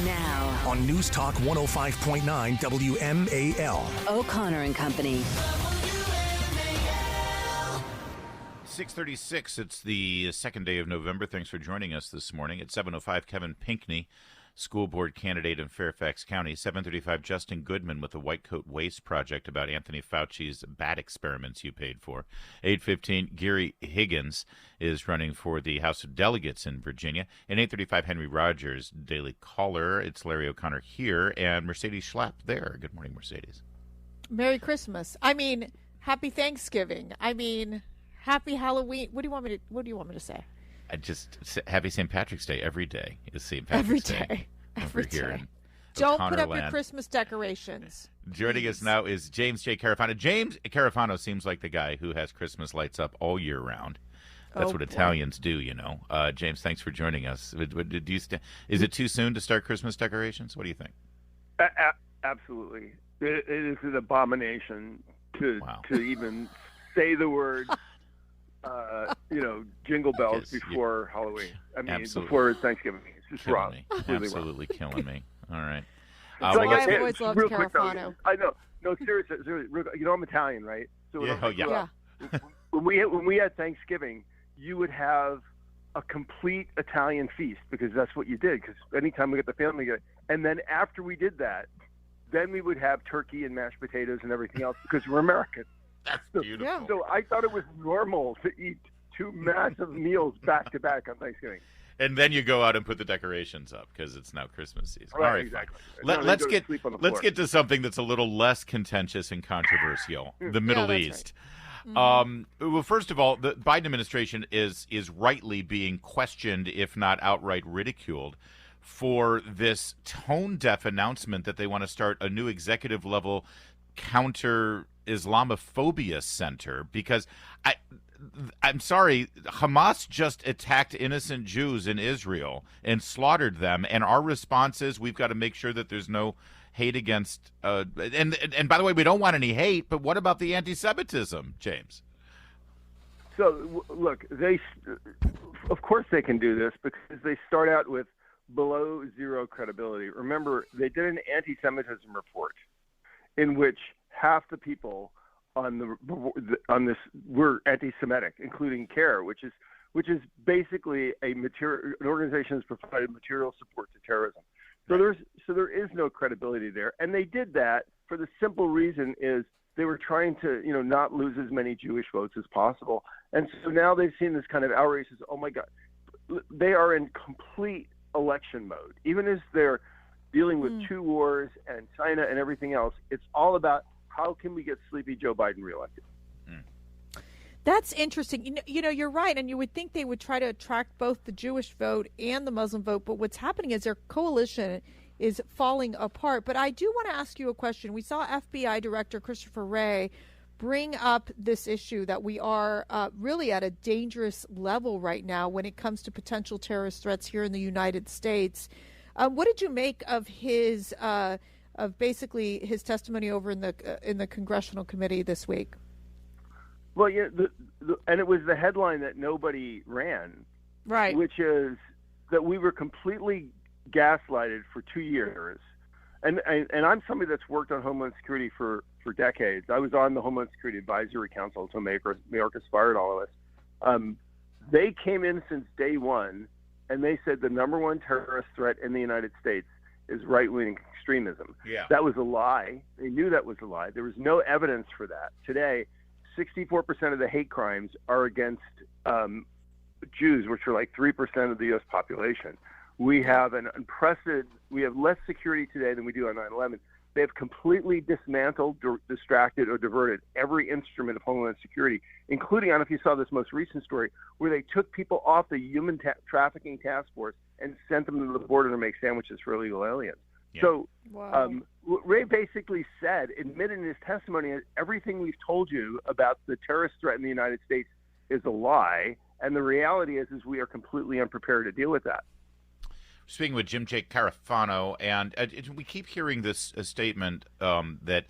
Now, on News Talk 105.9 WMAL. O'Connor and Company. 6:36. It's the second day of November. Thanks for joining us this morning. At 7:05, Kevin Pinkney, school board candidate in Fairfax County. 7:35, Justin Goodman with the White Coat Waste Project about Anthony Fauci's bat experiments you paid for. 8:15, Gary Higgins is running for the House of Delegates in Virginia. And 8:35, Henry Rogers, Daily Caller. It's Larry O'Connor here and Mercedes Schlapp there. Good morning, Mercedes. Merry Christmas. Happy Thanksgiving. Happy Halloween. What do you want me to say? I just happy St. Patrick's Day every day is St. Patrick's Day. Every here day. in Don't put up your O'Connorland. Christmas decorations. Joining us now is James J. Carafano. James Carafano seems like the guy who has Christmas lights up all year round. That's what boy. Italians do, you know. James, thanks for joining us. Is it too soon to start Christmas decorations? What do you think? Absolutely. It is an abomination to Wow. even say the word, jingle bells Yes, before Halloween. Absolutely. Before Thanksgiving. It's just Killing wrong. me. Completely Absolutely killing me. All right. It's like let's I've always loved real quick, though, Carafano. I know. No, seriously. I'm Italian, right? So Yeah, Yeah. when we had Thanksgiving, you would have a complete Italian feast because that's what you did. Because anytime we get the family together, and then after we did that, then we would have turkey and mashed potatoes and everything else because we're American. That's beautiful. Yeah. So I thought it was normal to eat two massive meals back to back on Thanksgiving. And then you go out and put the decorations up because it's now Christmas season. Right, All right, exactly. fine. No, Let's you go to get sleep on the let's floor. get to something that's a little less contentious and controversial: the Middle that's East. Well, first of all, the Biden administration is rightly being questioned, if not outright ridiculed, for this tone-deaf announcement that they want to start a new executive-level counter-Islamophobia center. Because I'm sorry, Hamas just attacked innocent Jews in Israel and slaughtered them, and our response is we've got to make sure that there's no hate against. And by the way, we don't want any hate. But what about the anti-Semitism, James? So look, of course they can do this because they start out with below zero credibility. Remember, they did an anti-Semitism report in which half the people on this were anti-Semitic, including CARE, which is basically an organization that's provided material support to terrorism. So there is no credibility there, and they did that for the simple reason is they were trying to not lose as many Jewish votes as possible, and so now they've seen this kind of outrage. Oh my God, they are in complete election mode, even as they're dealing with two wars and China and everything else. It's all about how can we get sleepy Joe Biden reelected. That's interesting. You're right, and you would think they would try to attract both the Jewish vote and the Muslim vote, but what's happening is their coalition is falling apart. But I do want to ask you a question. We saw FBI Director Christopher Wray bring up this issue that we are really at a dangerous level right now when it comes to potential terrorist threats here in the United States. What did you make of his basically his testimony over in the Congressional Committee this week? Well, and it was the headline that nobody ran, Right. which is that we were completely gaslighted for 2 years. And I'm somebody that's worked on Homeland Security for decades. I was on the Homeland Security Advisory Council until Mayorkas fired all of us. They came in since day one, and they said the number one terrorist threat in the United States is right-wing extremism. Yeah. That was a lie. They knew that was a lie. There was no evidence for that. Today, 64% of the hate crimes are against Jews, which are like 3% of the U.S. population. We have we have less security today than we do on 9/11. They have completely dismantled, distracted, or diverted every instrument of Homeland Security, including, I don't know if you saw this most recent story, where they took people off the human trafficking task force and sent them to the border to make sandwiches for illegal aliens. Yeah. So Wow. Ray basically admitted in his testimony, everything we've told you about the terrorist threat in the United States is a lie, and the reality is we are completely unprepared to deal with that. Speaking with Jim J. Carafano, and we keep hearing this statement that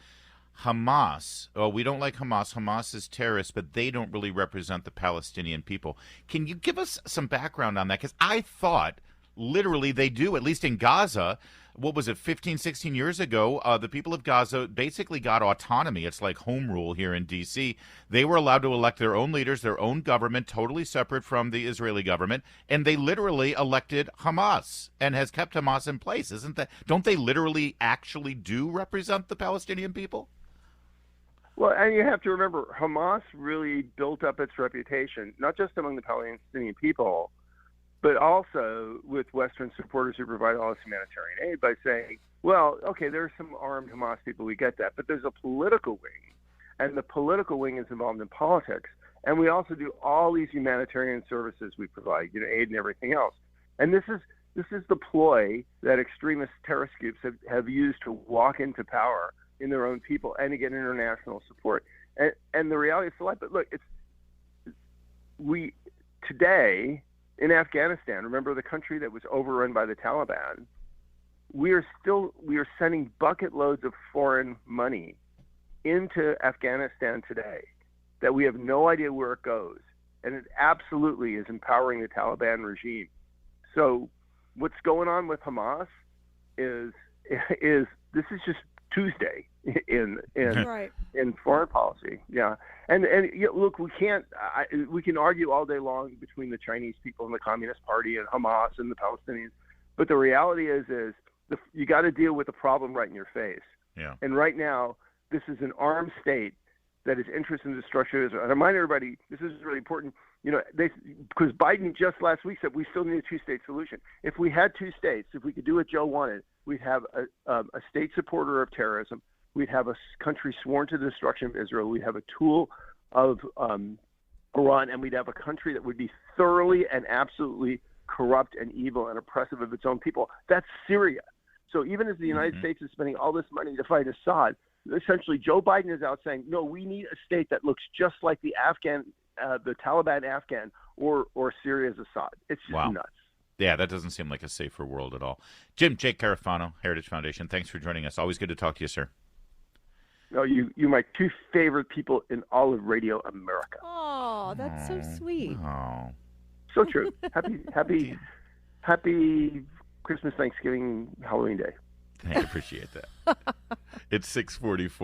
Hamas, we don't like Hamas. Hamas is terrorist, but they don't really represent the Palestinian people. Can you give us some background on that? Because I thought literally they do, at least in Gaza. what was it, 15, 16 years ago, the people of Gaza basically got autonomy. It's like home rule here in D.C. They were allowed to elect their own leaders, their own government, totally separate from the Israeli government, and they literally elected Hamas and has kept Hamas in place. Isn't that? Don't they literally actually do represent the Palestinian people? Well, and you have to remember, Hamas really built up its reputation, not just among the Palestinian people, but also with Western supporters who provide all this humanitarian aid by saying, well, okay, there are some armed Hamas people, we get that, but there's a political wing, and the political wing is involved in politics, and we also do all these humanitarian services we provide, aid and everything else. And this is the ploy that extremist terrorist groups have used to walk into power in their own people and to get international support. And the reality is, but look, today in Afghanistan, remember the country that was overrun by the Taliban, we are sending bucket loads of foreign money into Afghanistan today that we have no idea where it goes. And it absolutely is empowering the Taliban regime. So what's going on with Hamas is this is just Tuesday in foreign policy. Yeah. And look, we can argue all day long between the Chinese people and the Communist Party and Hamas and the Palestinians, but the reality is you got to deal with the problem right in your face. Yeah. And right now, this is an armed state that is interested in the destruction of Israel. And I remind everybody, this is really important. Because Biden just last week said we still need a two-state solution. If we had two states, if we could do what Joe wanted, we'd have a state supporter of terrorism. We'd have a country sworn to the destruction of Israel. We'd have a tool of Iran, and we'd have a country that would be thoroughly and absolutely corrupt and evil and oppressive of its own people. That's Syria. So even as the United States is spending all this money to fight Assad, essentially Joe Biden is out saying, no, we need a state that looks just like the Taliban Afghan or Syria's Assad. It's just nuts. Yeah, that doesn't seem like a safer world at all. Jake Carafano, Heritage Foundation, thanks for joining us. Always good to talk to you, sir. No, you're my two favorite people in all of Radio America. Oh, that's so sweet. Oh, so true. Happy Christmas, Thanksgiving, Halloween Day. I appreciate that. It's 6:44.